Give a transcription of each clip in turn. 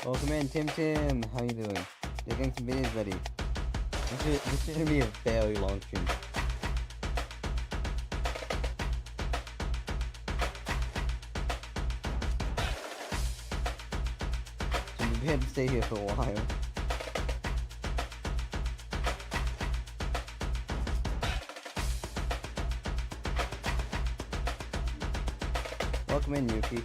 Welcome in, Tim. How you doing? They're getting some videos ready. This is gonna be a very long stream. So we had to stay here for a while. Welcome in, Yuki.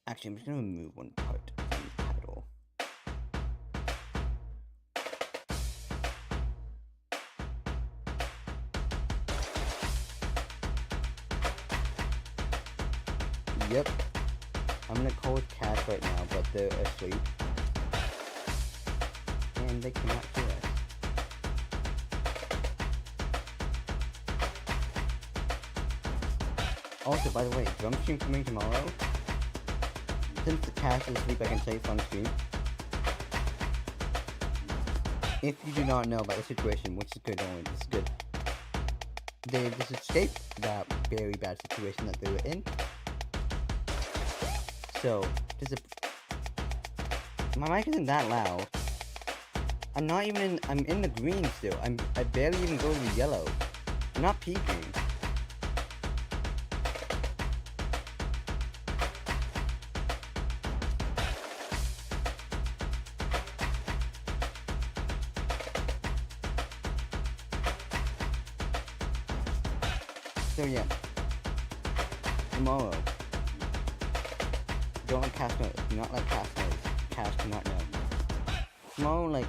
Actually, I'm just gonna remove one part from the title. Yep. I'm gonna call with cats right now, but they're asleep. And they cannot hear us. Also, by the way, drum stream coming tomorrow. Since the cast is asleep, I can say fun stream. If you do not know about the situation, which is good, don't worry, this is good. They just escaped that very bad situation that they were in. So, my mic isn't that loud. I'm in the green still. I barely even go to the yellow. I'm not peeking. So yeah, tomorrow, don't let cast know, do not let cast know, cast cannot know. Tomorrow, like,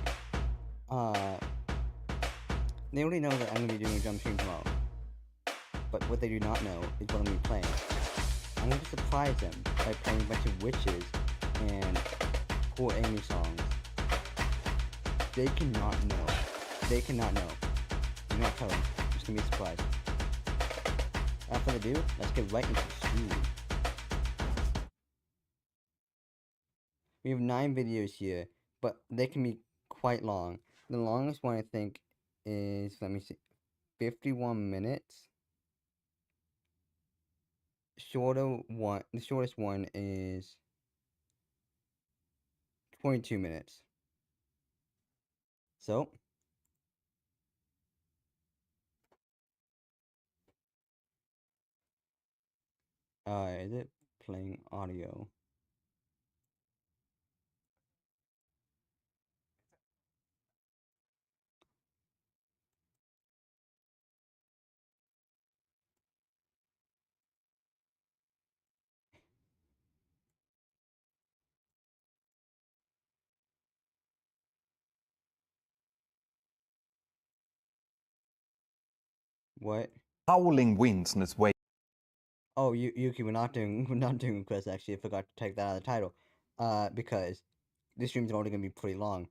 they already know that I'm going to be doing a drum stream tomorrow, but what they do not know is what I'm going to be playing. I'm going to surprise them by playing a bunch of Witches and Poor Amy songs. They cannot know. They cannot know. Do not tell them. It's going to be a surprise. Without further ado, let's get right into the stream. We have 9 videos here, but they can be quite long. The longest one, I think, is, let me see, 51 minutes. The shortest one is 22 minutes. So, is it playing audio? What? Howling winds on its way. Oh, Yuki, we're not doing requests. Actually, I forgot to take that out of the title. Because this stream's only gonna be pretty long.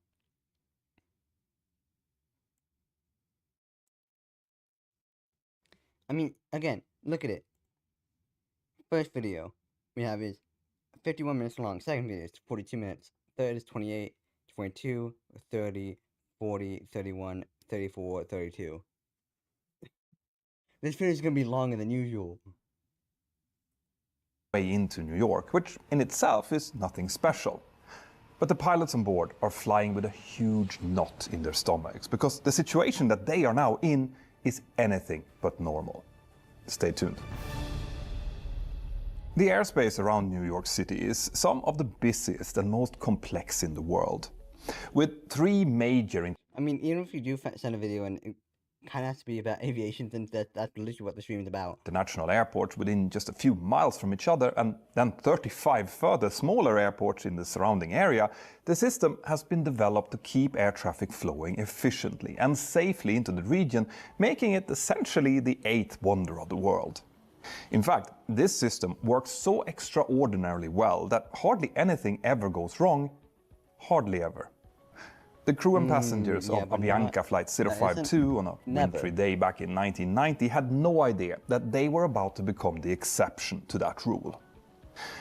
I mean, again, look at it. First video we have is 51 minutes long. Second video is 42 minutes. Third is 28, 22, 30, 40, 31, 34, 32. This video is gonna be longer than usual. Way into New York, which in itself is nothing special. But the pilots on board are flying with a huge knot in their stomachs because the situation that they are now in is anything but normal. Stay tuned. The airspace around New York City is some of the busiest and most complex in the world, with 3 major... I mean, even if you do send a video and it kind of has to be about aviation, since that's literally what the stream is about. International airports within just a few miles from each other, and then 35 further smaller airports in the surrounding area, the system has been developed to keep air traffic flowing efficiently and safely into the region, making it essentially the 8th wonder of the world. In fact, this system works so extraordinarily well that hardly anything ever goes wrong, hardly ever. The crew and passengers of Aviation Flight 052 on a wintry day back in 1990 had no idea that they were about to become the exception to that rule.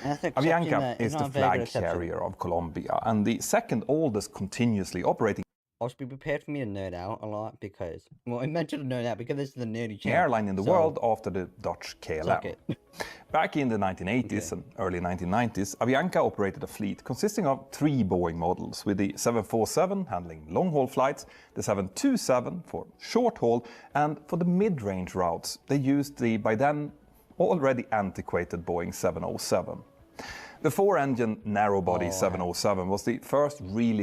Avianca is the flag carrier of Colombia and the 2nd oldest continuously operating Also, be prepared for me to nerd out a lot because, well, I meant to nerd out because this is the nerdy channel. Airline in the world after the Dutch Suck KLM. it. Back in the 1980s and early 1990s, Avianca operated a fleet consisting of 3 Boeing models, with the 747 handling long-haul flights, the 727 for short-haul, and for the mid-range routes, they used the, by then, already antiquated Boeing 707. The 4-engine narrow-body 707 was the first really...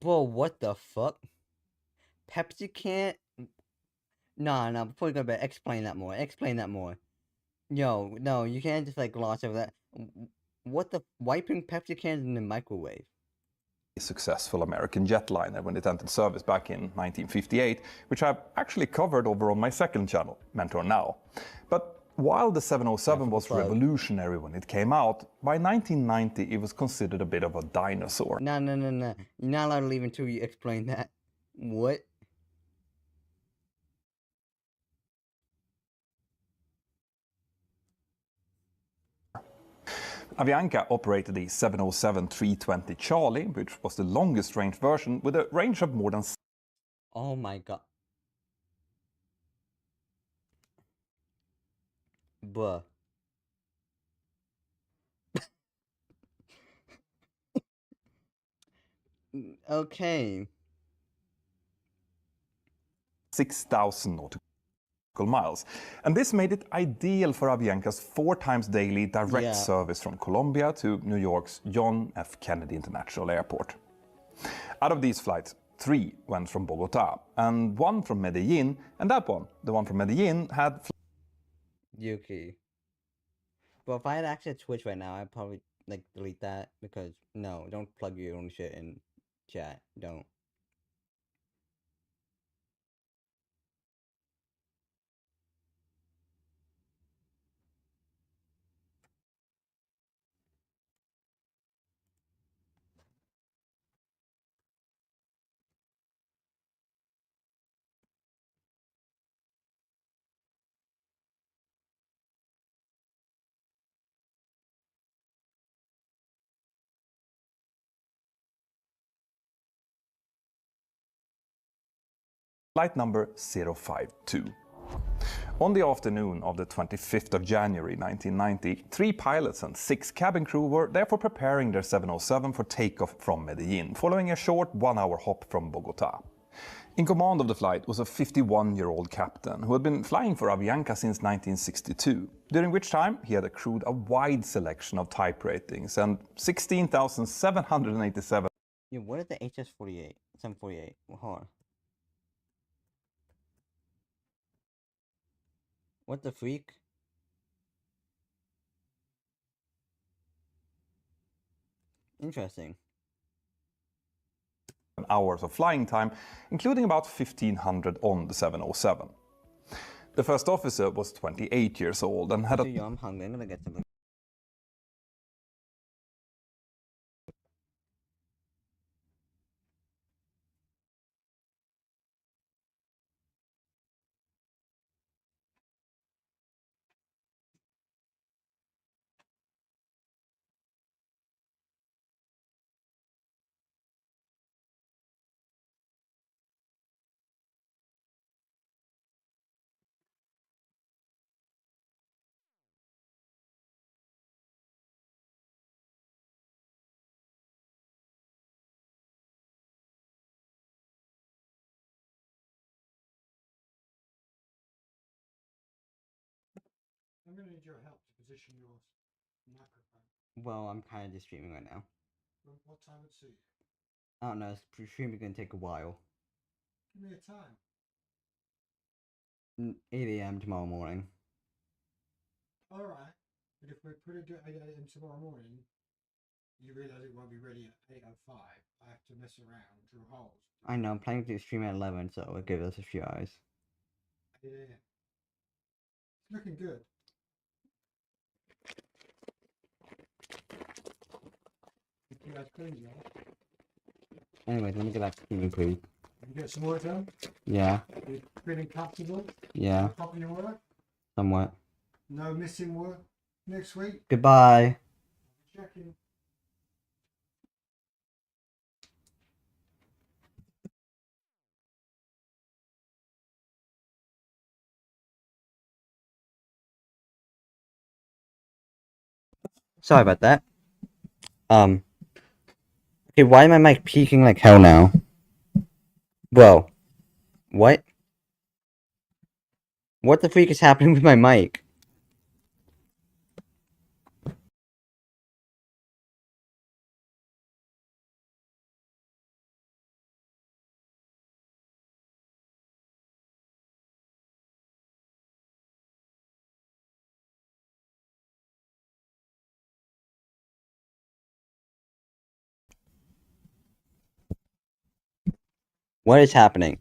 Bro, what the fuck? Pepsi can't... No, before you go to bed, explain that more. Explain that more. Yo, no, you can't just, like, gloss over that. What the... Wiping Pepsi cans in the microwave? successful American jetliner when it entered service back in 1958, which I've actually covered over on my second channel, Mentor Now. But while the 707 was revolutionary when it came out, by 1990 it was considered a bit of a dinosaur. No. You're not allowed to leave until you explain that. What? Avianca operated the 707-320 Charlie, which was the longest range version, with a range of more than... Oh my god. Bruh. Okay. 6,000 nautical miles. And this made it ideal for Avianca's 4 times daily direct service from Colombia to New York's John F. Kennedy International Airport. Out of these flights, 3 went from Bogota and 1 from Medellin, and that one, the one from Medellin, had... Yuki. But if I had access to Twitch right now, I'd probably, like, delete that, because, no, don't plug your own shit in chat. Don't. Flight number 052. On the afternoon of the 25th of January 1990, 3 pilots and 6 cabin crew were therefore preparing their 707 for takeoff from Medellin, following a short 1-hour hop from Bogota. In command of the flight was a 51-year-old captain who had been flying for Avianca since 1962, during which time he had accrued a wide selection of type ratings and 16,787... Yeah, what is the HS-48? 748? Hold on. What the freak? Interesting. hours of flying time, including about 1,500 on the 707. The first officer was 28 years old and had a... I'm hungry. I'm gonna get something. I'm going to need your help to position your microphone. Well, I'm kind of just streaming right now. What time would suit you? I don't know. It's streaming gonna take a while. Give me a time. 8 a.m. tomorrow morning. Alright. But if we put it at 8 a.m. tomorrow morning, you realise it won't be ready at 8:05. I have to mess around, drill holes. I know. I'm planning to stream at 11, so it'll give us a few hours. Yeah. It's looking good. You guys clean, yeah? Anyways, let me get back to streaming, please. You get some work done? Yeah. You're feeling comfortable? Yeah. Top of your work? Somewhat. No missing work next week? Goodbye. Checking. Sorry about that. Okay, why am my mic peaking like hell now? Whoa. What? What the freak is happening with my mic? What is happening?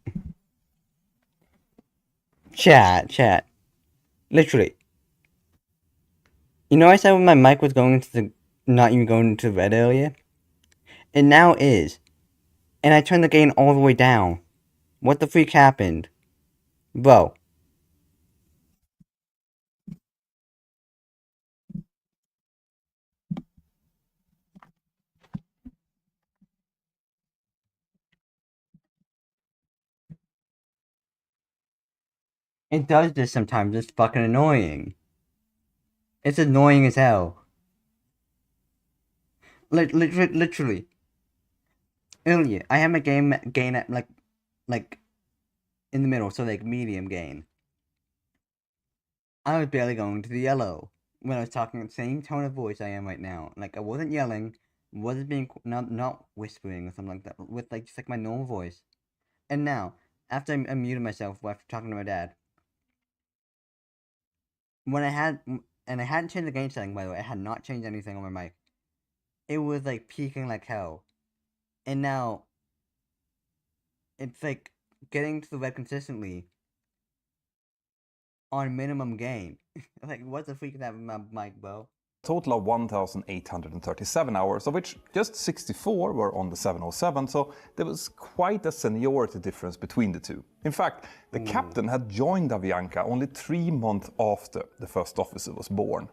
Chat. Literally. You know I said when my mic was going into the... not even going into red earlier? It now is. And I turned the gain all the way down. What the freak happened? Bro. It does this sometimes, it's fucking annoying. It's annoying as hell. Literally. Earlier, I had my gain at like in the middle, so like medium gain. I was barely going to the yellow when I was talking the same tone of voice I am right now. Like I wasn't yelling, wasn't being not whispering or something like that, with like just like my normal voice. And now, after I muted myself after talking to my dad, when I hadn't changed the gain setting, by the way, I had not changed anything on my mic. It was like peaking like hell, and now it's like getting to the red consistently on minimum gain. Like, what the freak is that with my mic, bro? Total of 1,837 hours, of which just 64 were on the 707, so there was quite a seniority difference between the two. In fact, the captain had joined Avianca only 3 months after the first officer was born.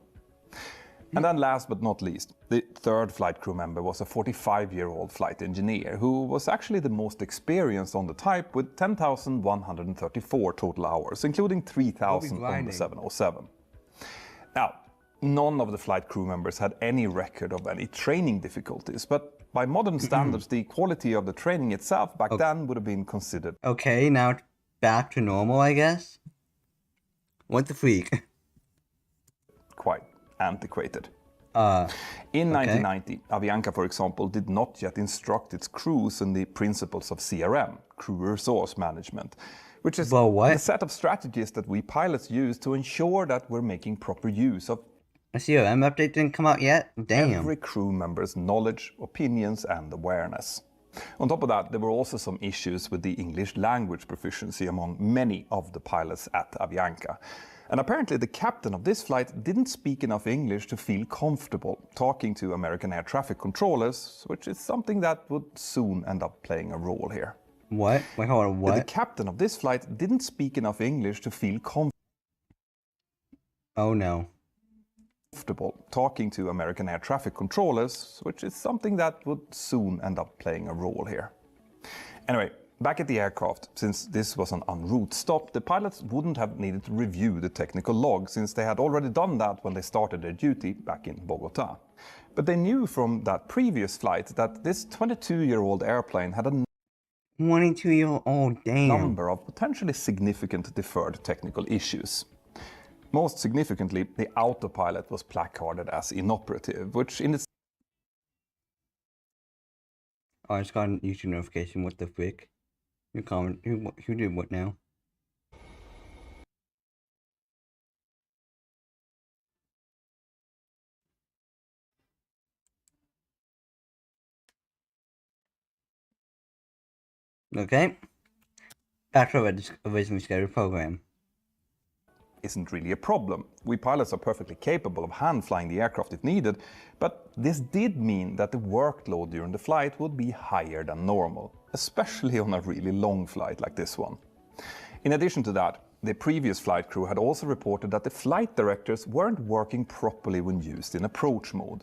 And then last but not least, the third flight crew member was a 45-year-old flight engineer who was actually the most experienced on the type with 10,134 total hours, including 3,000 on the 707. Now, none of the flight crew members had any record of any training difficulties, but by modern standards, the quality of the training itself back then would have been considered. Okay, now it's back to normal, I guess? What the freak? Quite antiquated. okay. In 1990, Avianca, for example, did not yet instruct its crews in the principles of CRM, crew resource management, which is the set of strategies that we pilots use to ensure that we're making proper use of a CRM update didn't come out yet? Damn. Every crew member's knowledge, opinions and awareness. On top of that, there were also some issues with the English language proficiency among many of the pilots at Avianca. And apparently the captain of this flight didn't speak enough English to feel comfortable talking to American air traffic controllers, which is something that would soon end up playing a role here. What? Wait, hold on, what? The captain of this flight didn't speak enough English to feel comfortable. Oh no. Comfortable talking to American air traffic controllers, which is something that would soon end up playing a role here. Anyway, back at the aircraft, since this was an en route stop, the pilots wouldn't have needed to review the technical log since they had already done that when they started their duty back in Bogota. But they knew from that previous flight that this 22-year-old airplane had a 22-year-old, damn. number of potentially significant deferred technical issues. Most significantly, the autopilot was placarded as inoperative, which in its... Oh, I just got a YouTube notification. What the frick? Who did what now? Okay. Back to our originally scheduled program. Isn't really a problem. We pilots are perfectly capable of hand flying the aircraft if needed, but this did mean that the workload during the flight would be higher than normal, especially on a really long flight like this one. In addition to that, the previous flight crew had also reported that the flight directors weren't working properly when used in approach mode.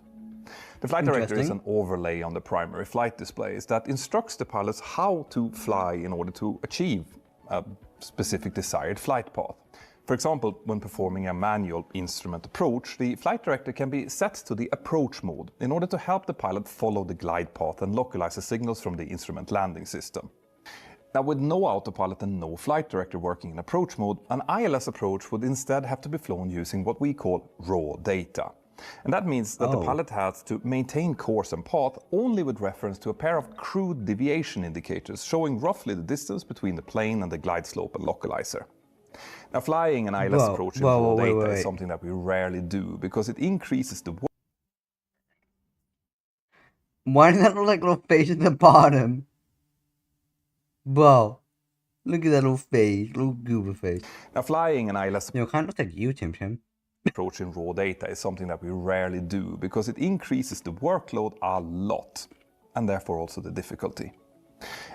The flight director is an overlay on the primary flight displays that instructs the pilots how to fly in order to achieve a specific desired flight path. For example, when performing a manual instrument approach, the flight director can be set to the approach mode in order to help the pilot follow the glide path and localize the signals from the instrument landing system. Now, with no autopilot and no flight director working in approach mode, an ILS approach would instead have to be flown using what we call raw data. And that means that the pilot has to maintain course and path only with reference to a pair of crude deviation indicators showing roughly the distance between the plane and the glide slope and localizer. Now, flying an ILS approach in raw data is something that we rarely do because it increases the... Why does that look like a little face at the bottom? Bro, look at that little face, little goober face. Now, flying an ILS kind of looks like you, Tim. approach in raw data is something that we rarely do because it increases the workload a lot and therefore also the difficulty.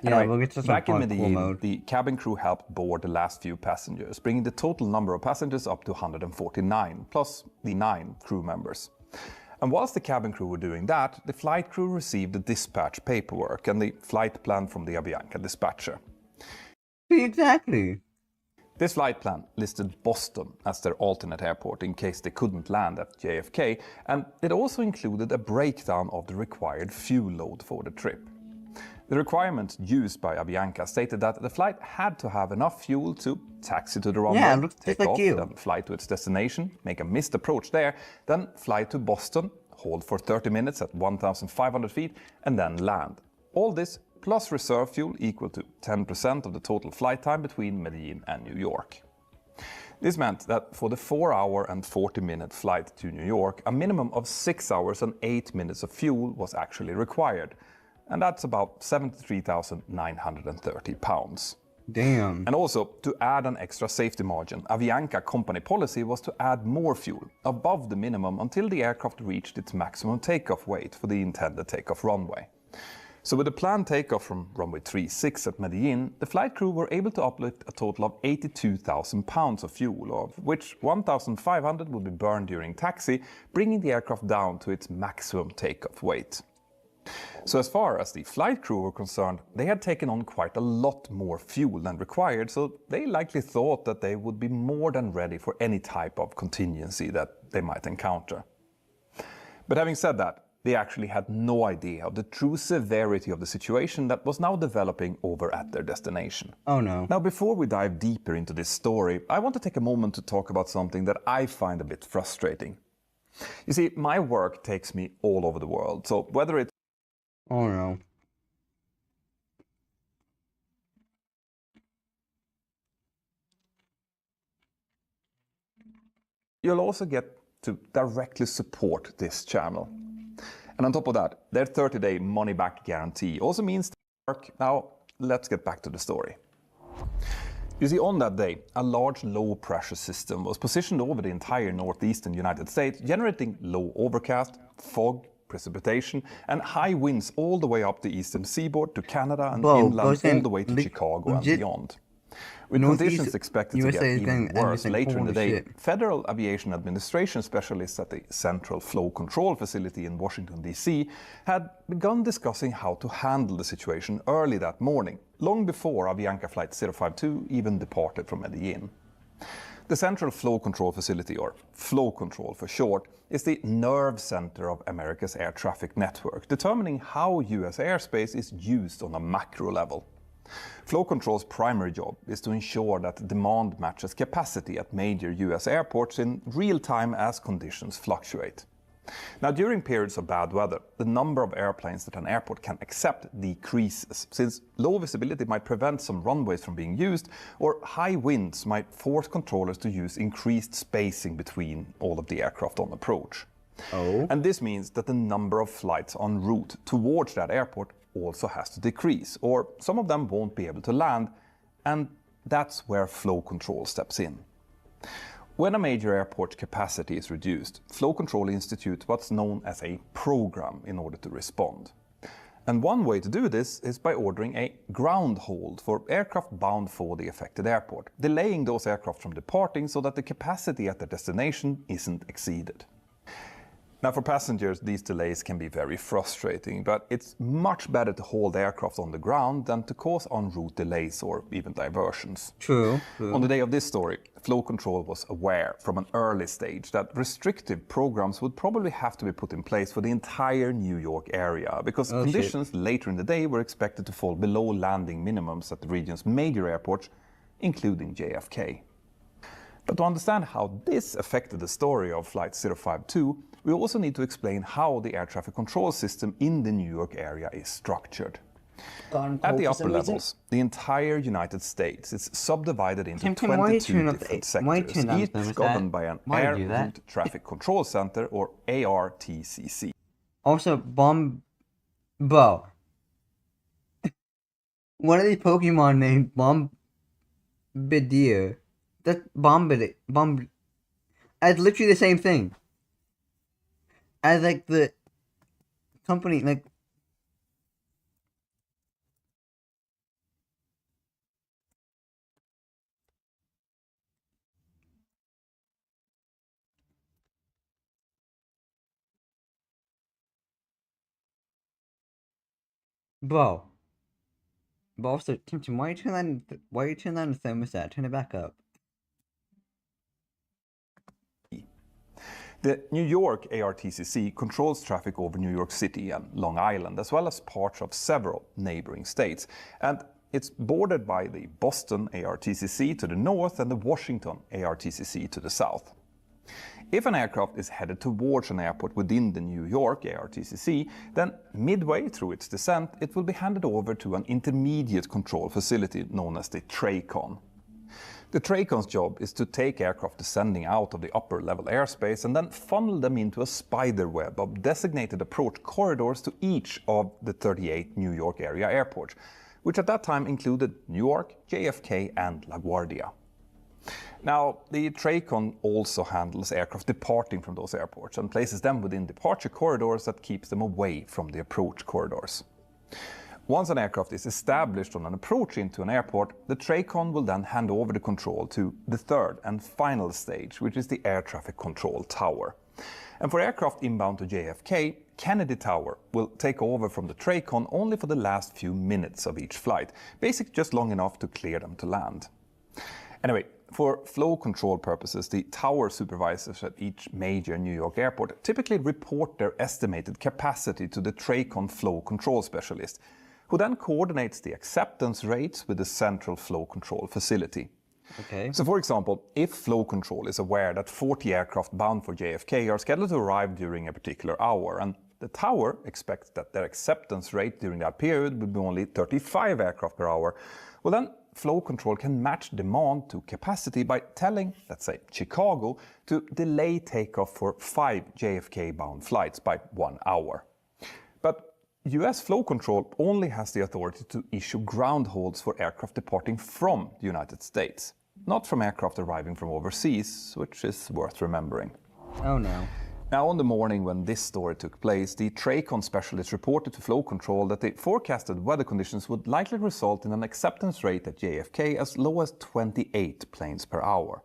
Anyway, we'll get to back in cool Medellin, mode. the cabin crew helped board the last few passengers, bringing the total number of passengers up to 149, plus the 9 crew members. And whilst the cabin crew were doing that, the flight crew received the dispatch paperwork and the flight plan from the Avianca dispatcher. Exactly. This flight plan listed Boston as their alternate airport in case they couldn't land at JFK, and it also included a breakdown of the required fuel load for the trip. The requirements used by Avianca stated that the flight had to have enough fuel to taxi to the runway, take off, then fly to its destination, make a missed approach there, then fly to Boston, hold for 30 minutes at 1,500 feet, and then land. All this plus reserve fuel equal to 10% of the total flight time between Medellin and New York. This meant that for the 4-hour and 40-minute flight to New York, a minimum of 6 hours and 8 minutes of fuel was actually required. And that's about 73,930 pounds. Damn. And also, to add an extra safety margin, Avianca company policy was to add more fuel above the minimum until the aircraft reached its maximum takeoff weight for the intended takeoff runway. So with the planned takeoff from runway 36 at Medellin, the flight crew were able to uplift a total of 82,000 pounds of fuel, of which 1,500 would be burned during taxi, bringing the aircraft down to its maximum takeoff weight. So as far as the flight crew were concerned, they had taken on quite a lot more fuel than required, so they likely thought that they would be more than ready for any type of contingency that they might encounter. But having said that, they actually had no idea of the true severity of the situation that was now developing over at their destination. Oh no. Now, before we dive deeper into this story, I want to take a moment to talk about something that I find a bit frustrating. You see, my work takes me all over the world, so whether it's... Oh no. You'll also get to directly support this channel. And on top of that, their 30-day money-back guarantee also means work. Now, let's get back to the story. You see, on that day, a large low-pressure system was positioned over the entire northeastern United States, generating low overcast, fog, precipitation, and high winds all the way up the eastern seaboard to Canada and inland all the way to Chicago and beyond. With conditions expected to get even worse later in the day, Federal Aviation Administration specialists at the Central Flow Control Facility in Washington, D.C. had begun discussing how to handle the situation early that morning, long before Avianca Flight 052 even departed from Medellin. The Central Flow Control Facility, or Flow Control for short, is the nerve center of America's air traffic network, determining how U.S. airspace is used on a macro level. Flow Control's primary job is to ensure that demand matches capacity at major US airports in real time as conditions fluctuate. Now, during periods of bad weather, the number of airplanes that an airport can accept decreases, since low visibility might prevent some runways from being used, or high winds might force controllers to use increased spacing between all of the aircraft on approach. And this means that the number of flights en route towards that airport also has to decrease, or some of them won't be able to land, and that's where Flow Control steps in. When a major airport's capacity is reduced, Flow Control institutes what's known as a program in order to respond. And one way to do this is by ordering a ground hold for aircraft bound for the affected airport, delaying those aircraft from departing so that the capacity at their destination isn't exceeded. Now, for passengers, these delays can be very frustrating, but it's much better to hold aircraft on the ground than to cause en route delays or even diversions. True. On the day of this story, Flow Control was aware from an early stage that restrictive programs would probably have to be put in place for the entire New York area, because conditions later in the day were expected to fall below landing minimums at the region's major airports, including JFK. But to understand how this affected the story of Flight 052, we also need to explain how the air traffic control system in the New York area is structured. At the upper levels, the entire United States is subdivided into 22 different sectors, each governed by an Air Route Traffic Control Center, or ARTCC. Also, Bro. One of these Pokemon named Bombardier. That's Bombardier. It's literally the same thing. As like the company, like. Bro. But also, Tim, why you turn on the thermostat? Turn it back up. The New York ARTCC controls traffic over New York City and Long Island, as well as parts of several neighboring states. And it's bordered by the Boston ARTCC to the north and the Washington ARTCC to the south. If an aircraft is headed towards an airport within the New York ARTCC, then midway through its descent, it will be handed over to an intermediate control facility known as the TRACON. The TRACON's job is to take aircraft descending out of the upper level airspace and then funnel them into a spider web of designated approach corridors to each of the 38 New York area airports, which at that time included Newark, JFK and LaGuardia. Now, the TRACON also handles aircraft departing from those airports and places them within departure corridors that keeps them away from the approach corridors. Once an aircraft is established on an approach into an airport, the TRACON will then hand over the control to the third and final stage, which is the air traffic control tower. And for aircraft inbound to JFK, Kennedy Tower will take over from the TRACON only for the last few minutes of each flight, basically just long enough to clear them to land. Anyway, for flow control purposes, the tower supervisors at each major New York airport typically report their estimated capacity to the TRACON flow control specialist, who then coordinates the acceptance rates with the central flow control facility. Okay. So for example, if flow control is aware that 40 aircraft bound for JFK are scheduled to arrive during a particular hour, and the tower expects that their acceptance rate during that period will be only 35 aircraft per hour, well then flow control can match demand to capacity by telling, let's say, Chicago to delay takeoff for 5 JFK-bound flights by 1 hour. But US flow control only has the authority to issue ground holds for aircraft departing from the United States, not from aircraft arriving from overseas, which is worth remembering. Oh no. Now, on the morning when this story took place, the TRACON specialist reported to flow control that the forecasted weather conditions would likely result in an acceptance rate at JFK as low as 28 planes per hour.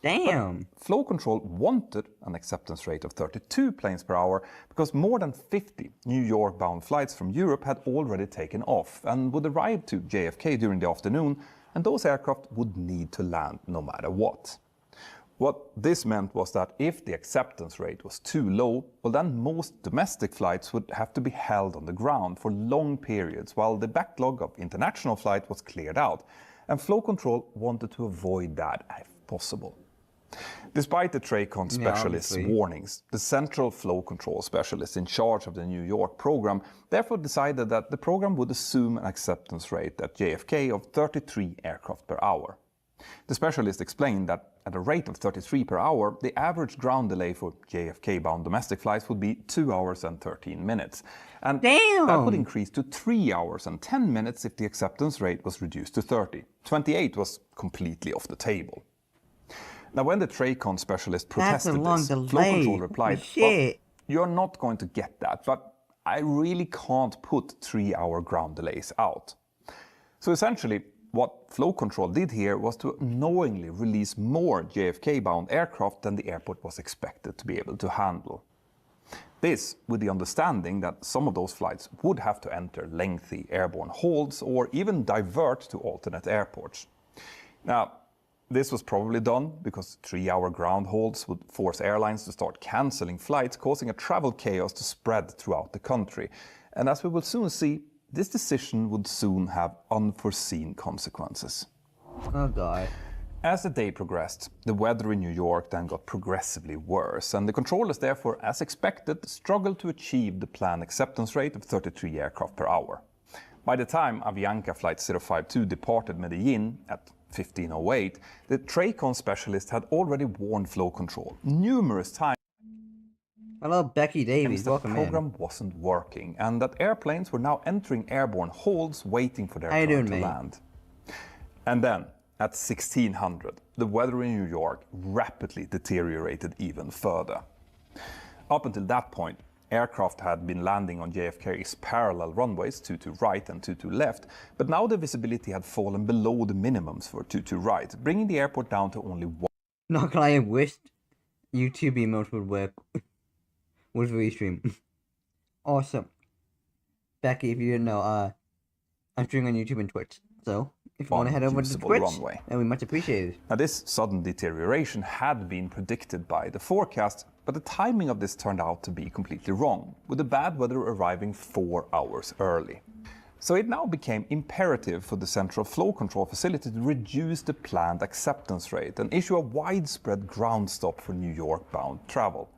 Damn! But flow control wanted an acceptance rate of 32 planes per hour because more than 50 New York-bound flights from Europe had already taken off and would arrive to JFK during the afternoon, and those aircraft would need to land no matter what. What this meant was that if the acceptance rate was too low, well then most domestic flights would have to be held on the ground for long periods while the backlog of international flight was cleared out, and flow control wanted to avoid that if possible. Despite the TRACON specialist's warnings, the central flow control specialist in charge of the New York program therefore decided that the program would assume an acceptance rate at JFK of 33 aircraft per hour. The specialist explained that at a rate of 33 per hour, the average ground delay for JFK-bound domestic flights would be 2 hours and 13 minutes. And that would increase to 3 hours and 10 minutes if the acceptance rate was reduced to 30. 28 was completely off the table. Now, when the TRACON specialist protested this, flow control replied, well, you're not going to get that, but I really can't put 3-hour ground delays out. So essentially, what flow control did here was to knowingly release more JFK-bound aircraft than the airport was expected to be able to handle. This with the understanding that some of those flights would have to enter lengthy airborne holds or even divert to alternate airports. Now, this was probably done because 3-hour ground holds would force airlines to start cancelling flights, causing a travel chaos to spread throughout the country. And as we will soon see, this decision would soon have unforeseen consequences. Oh god. As the day progressed, the weather in New York then got progressively worse, and the controllers therefore, as expected, struggled to achieve the planned acceptance rate of 33 aircraft per hour. By the time Avianca Flight 052 departed Medellin at 15:08, the TRACON specialist had already warned flow control numerous times Hello, Becky Davies. that the Welcome program in. wasn't working, and that airplanes were now entering airborne holds waiting for their How you turn doing, to mate? land. And then, at 1600, the weather in New York rapidly deteriorated even further. Up until that point, aircraft had been landing on JFK's parallel runways, 22 right and 22 left, but now the visibility had fallen below the minimums for 22 right, bringing the airport down to only one. Not gonna lie, I wished YouTube emotes would work with Restream. Awesome. Becky, if you didn't know, I'm streaming on YouTube and Twitch, so if you want to head over to Unusable Twitch, runway. then we much appreciate it. Now, this sudden deterioration had been predicted by the forecast, but the timing of this turned out to be completely wrong, with the bad weather arriving 4 hours early. So it now became imperative for the Central Flow Control Facility to reduce the planned acceptance rate and issue a widespread ground stop for New York-bound travel.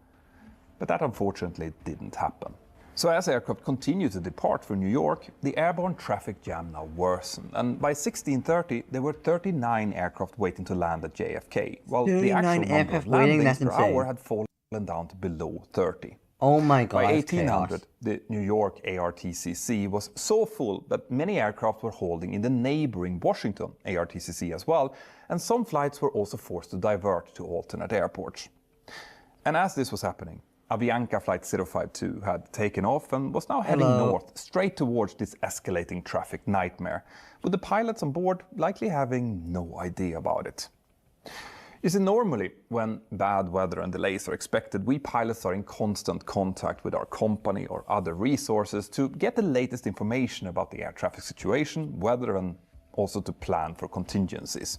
But that unfortunately didn't happen. So as aircraft continued to depart for New York, the airborne traffic jam now worsened, and by 16:30 there were 39 aircraft waiting to land at JFK, while the 39 actual number aircraft of waiting, landings that's per insane. hour had fallen down to below 30. Oh my god, By that's 1800, chaos. the New York ARTCC was so full that many aircraft were holding in the neighboring Washington ARTCC as well, and some flights were also forced to divert to alternate airports. And as this was happening, Avianca Flight 052 had taken off and was now heading Hello. north, straight towards this escalating traffic nightmare, with the pilots on board likely having no idea about it. You see, normally, when bad weather and delays are expected, we pilots are in constant contact with our company or other resources to get the latest information about the air traffic situation, weather, and also to plan for contingencies.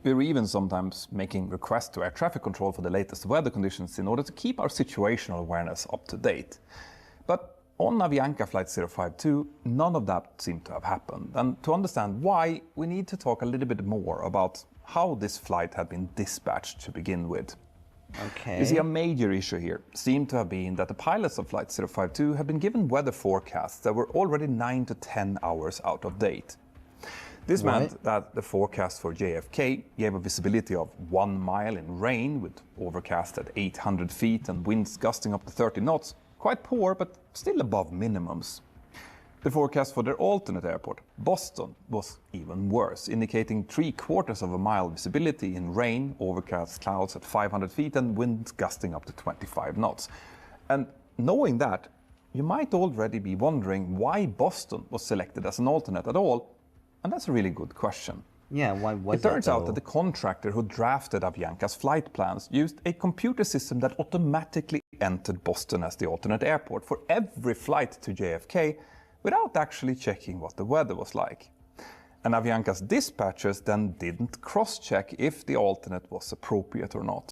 We're even sometimes making requests to air traffic control for the latest weather conditions in order to keep our situational awareness up to date. But on Avianca Flight 052, none of that seemed to have happened. And to understand why, we need to talk a little bit more about how this flight had been dispatched to begin with. Okay. You see, a major issue here seemed to have been that the pilots of Flight 052 had been given weather forecasts that were already 9 to 10 hours out of date. This meant that the forecast for JFK gave a visibility of 1 mile in rain with overcast at 800 feet and winds gusting up to 30 knots. Quite poor, but still above minimums. The forecast for their alternate airport, Boston, was even worse, indicating 3/4 of a mile visibility in rain, overcast clouds at 500 feet and winds gusting up to 25 knots. And knowing that, you might already be wondering why Boston was selected as an alternate at all, and that's a really good question. Yeah, why was It turns that, out that the contractor who drafted Avianca's flight plans used a computer system that automatically entered Boston as the alternate airport for every flight to JFK without actually checking what the weather was like. And Avianca's dispatchers then didn't cross-check if the alternate was appropriate or not.